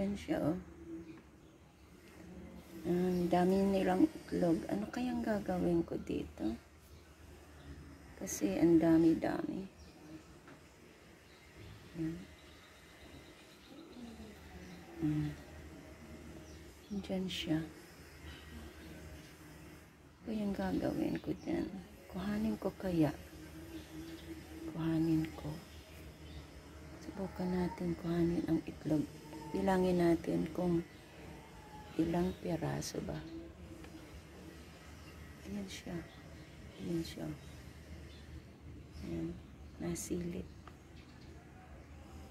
Diyan siya, oh. Ang dami nilang itlog. Ano kayang gagawin ko dito? Kasi ang dami-dami. Diyan siya. Ano kayang gagawin ko dyan? Kuhanin ko kaya? Kuhanin ko. Subukan natin kuhanin ang itlog. Bilangin natin kung ilang piraso ba. Ayan siya. Ayan siya. Ayan. Nasilip.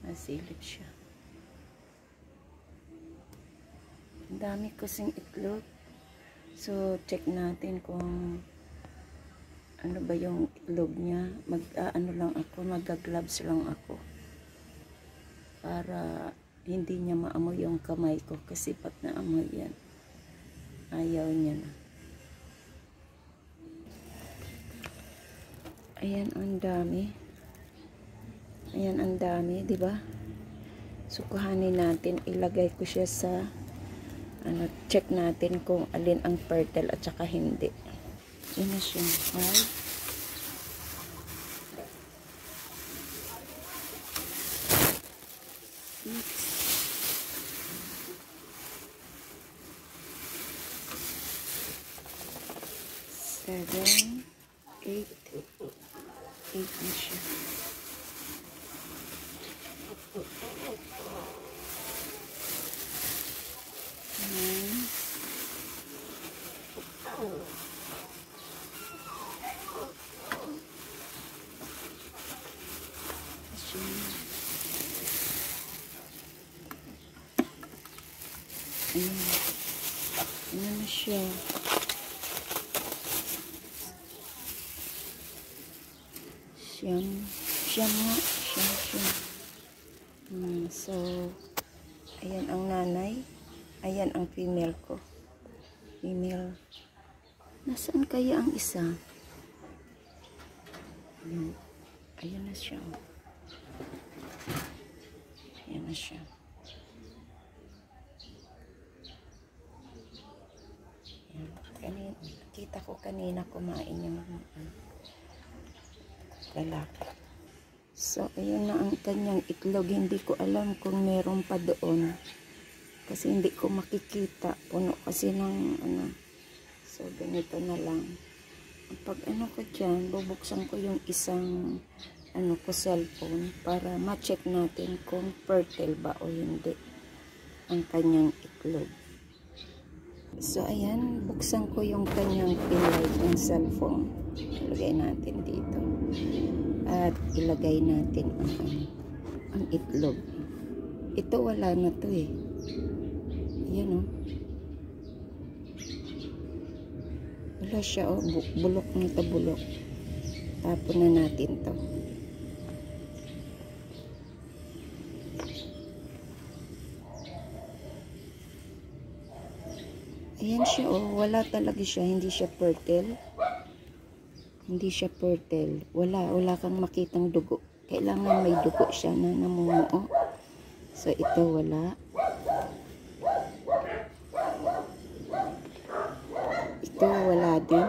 Nasilip siya. Ang dami kasing itlog. So, check natin kung ano ba yung itlog niya. Mag-gloves lang ako. Para hindi niya maamoy yung kamay ko. Kasi pat na amoy yan. Ayaw niya na. Ayan, ang dami. Ayan, ang dami, di ba? So, kuhanin natin. Ilagay ko siya sa check natin kung alin ang fertile at saka hindi. Yan na siya. 7, 8 na siya. 9. Ano na siya? Siyam nga. So, ayan ang nanay. Ayan ang female ko. Female. Nasaan kaya ang isa? Ayan na siya. Ayan na siya. Kita ko kanina kumain yung lalaki. So, ayun na ang kanyang itlog. Hindi ko alam kung meron pa doon. Kasi hindi ko makikita. Puno kasi ng So, ganito na lang. Pag ko dyan, bubuksan ko yung isang ko cellphone para ma-check natin kung fertile ba o hindi ang kanyang itlog. So, ayan, buksan ko yung kanyang pinlight ng cellphone. Ilagay natin dito. At ilagay natin ang itlog. Ito, wala na to eh. Ayan o. Wala siya o. Bulok na ito, bulok. Tapon na natin to. Ayan siya oh, wala talaga siya, hindi siya fertile. Hindi siya fertile. Wala kang makitang dugo. Kailangan may dugo siya na namumuo. So ito wala. Ito wala din.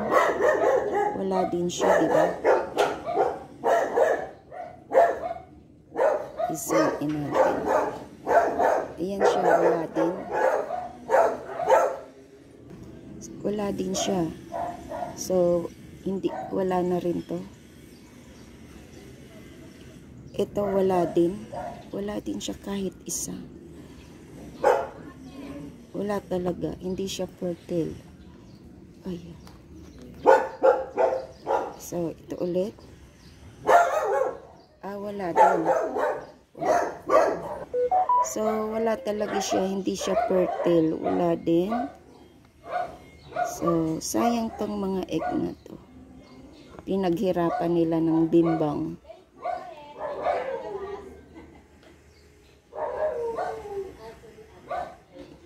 Wala din siya, di ba? Isayin natin. Ayan siya, wala din. Wala din siya. So, wala na rin to. Ito, wala din. Wala din siya kahit isa. Wala talaga. Hindi siya fertile. Ayan. So, ito ulit. Wala din. So, wala talaga siya. Hindi siya fertile. Wala din. So, sayang tong mga egg na to. Pinaghirapan nila ng bimbang.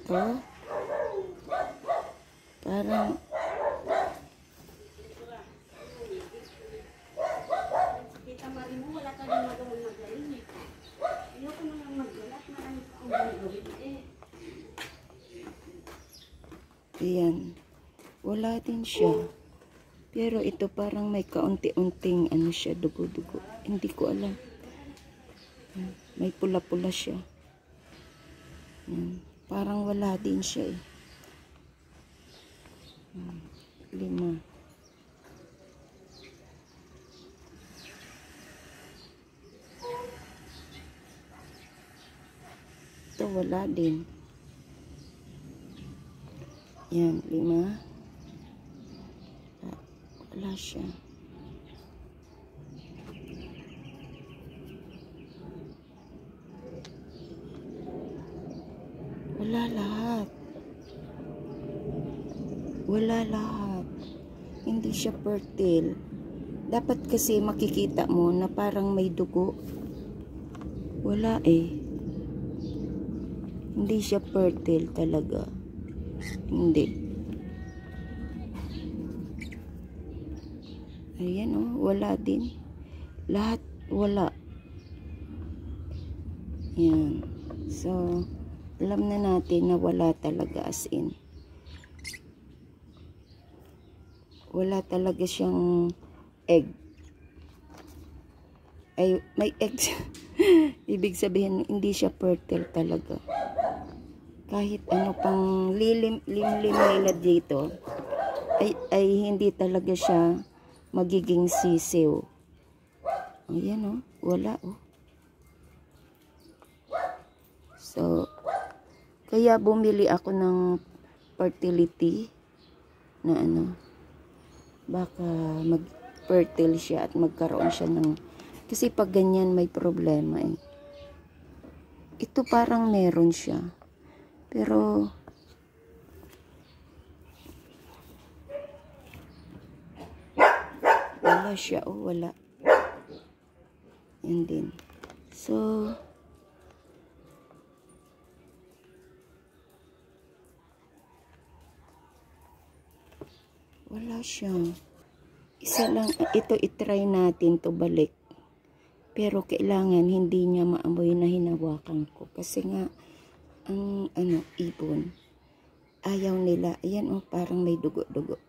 Ito. Parang wala ka din magawang maglayin eh. Ayoko nang maglalat. Marami pa akong gawin eh. Ayan. Wala din siya. Pero ito parang may kaunti-unting ano siya, dugo-dugo. Hindi ko alam. May pula-pula siya. Parang wala din siya eh. 5. Ito wala din. Yan, 5. Wala siya. Wala lahat. Wala lahat. Hindi siya fertile. Dapat kasi makikita mo na parang may dugo. Wala eh. Hindi siya fertile talaga. Hindi. Ayan oh, wala din. Lahat wala. Yan. So, alam na natin na wala talaga as in. Wala talaga siyang egg. Ay, may egg. Ibig sabihin, hindi siya fertile talaga. Kahit ano pang limlim nila dito, ay hindi talaga siya magiging sisiw. Ayan oh, wala oh. So, kaya bumili ako ng fertility na ano, baka mag-fertile siya at magkaroon siya ng, kasi pag ganyan may problema eh. Ito parang meron siya. Pero, wala siya. Oh, wala. Yan din. So, wala siya. Isa lang, ito itry natin to balik. Pero kailangan hindi niya maamoy na hinawakan ko. Kasi nga, ang ano, ibon. Ayaw nila. Ayan oh, parang may dugo-dugo.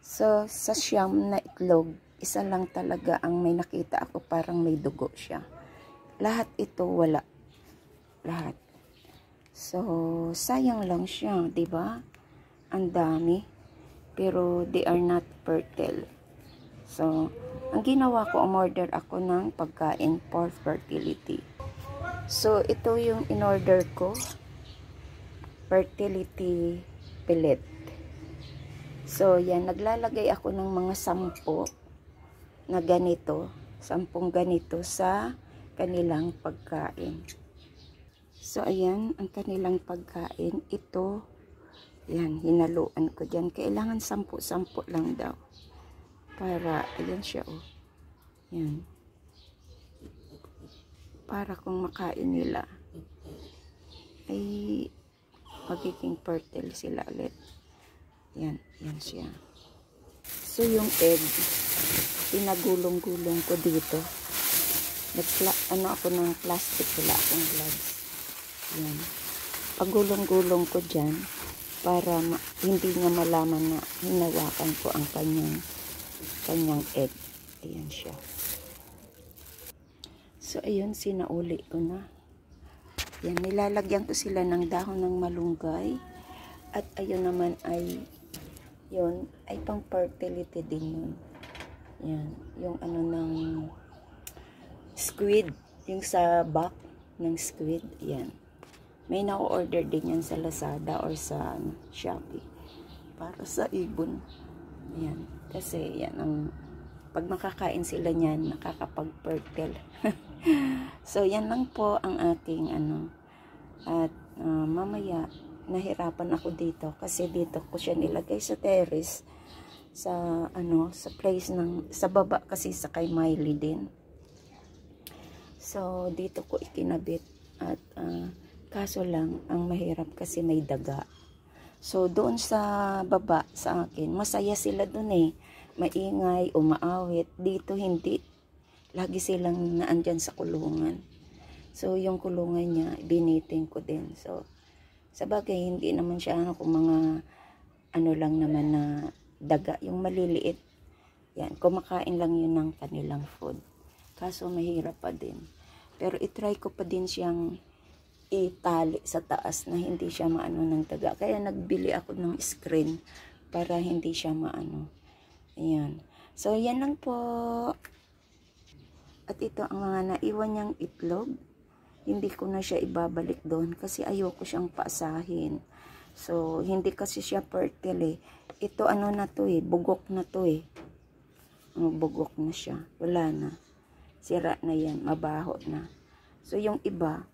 So, sa siyam na itlog, isa lang talaga ang may nakita ako parang may dugo siya. Lahat ito wala. Lahat. So, sayang lang siya, 'di ba? Ang dami. Pero they are not fertile. So, ang ginawa ko, umorder ako ng pagkain for fertility. So, ito yung in-order ko. Fertility pellet. So, yan. Naglalagay ako ng mga 10 na ganito. 10 ganito sa kanilang pagkain. So, ayan. Ang kanilang pagkain. Ito. Yan. Hinaluan ko dyan. Kailangan 10 lang daw. Para, ayan siya oh. Yan. Para kung makain nila ay magiging fertile sila ulit. Yan, yan siya. So yung egg, pinagulong-gulong ko dito. Ano ako ng plastic, wala akong gloves. Yan. Pagulong-gulong ko dyan para hindi niya malaman na hinawakan ko ang kanyang egg. Ayan siya. So, ayun, sinauli ko na. Yan, nilalagyan ko sila ng dahon ng malunggay. At ayun naman ay, yun, ay pang fertility din yun. Yan, yung ano ng squid, yung sa back ng squid, yan. May na-order din yan sa Lazada or sa Shopee. Para sa ibon. Yan, kasi yan ang pag makakain sila niyan, nakakapag-fertile. So, yan lang po ang aking ano. At mamaya, nahirapan ako dito. Kasi dito ko siya nilagay sa terrace. Sa, ano, sa place ng, sa baba kasi sa kay Miley din. So, dito ko ikinabit. At, kaso lang, ang mahirap kasi may daga. So, doon sa baba, sa akin, masaya sila doon eh. Maingay, umaawit. Dito hindi. Lagi silang naandyan sa kulungan. So, yung kulungan niya, biniting ko din. So, Sa bagay, hindi naman siya kung mga ano lang naman na daga, yung maliliit. Yan, kumakain lang yun ng kanilang food. Kaso mahirap pa din. Pero itry ko pa din siyang itali sa taas na hindi siya maano ng daga. Kaya nagbili ako ng screen para hindi siya maano. Ayan. So, yan lang po. At ito ang mga naiwan niyang itlog. Hindi ko na siya ibabalik doon kasi ayoko siyang paasahin. So, hindi kasi siya fertile eh. Ito ano na to eh, bugok na to eh. Bugok na siya. Wala na. Sira na yan. Mabaho na. So, yung iba,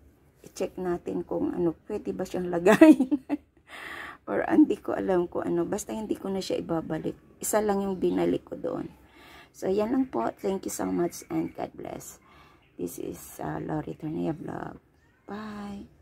i-check natin kung ano, pwede ba siyang lagayin. Or hindi ko alam kung ano. Basta hindi ko na siya ibabalik. Isa lang yung binalik ko doon. So, yan lang po. Thank you so much and God bless. This is Lori Tornea Vlog. Bye!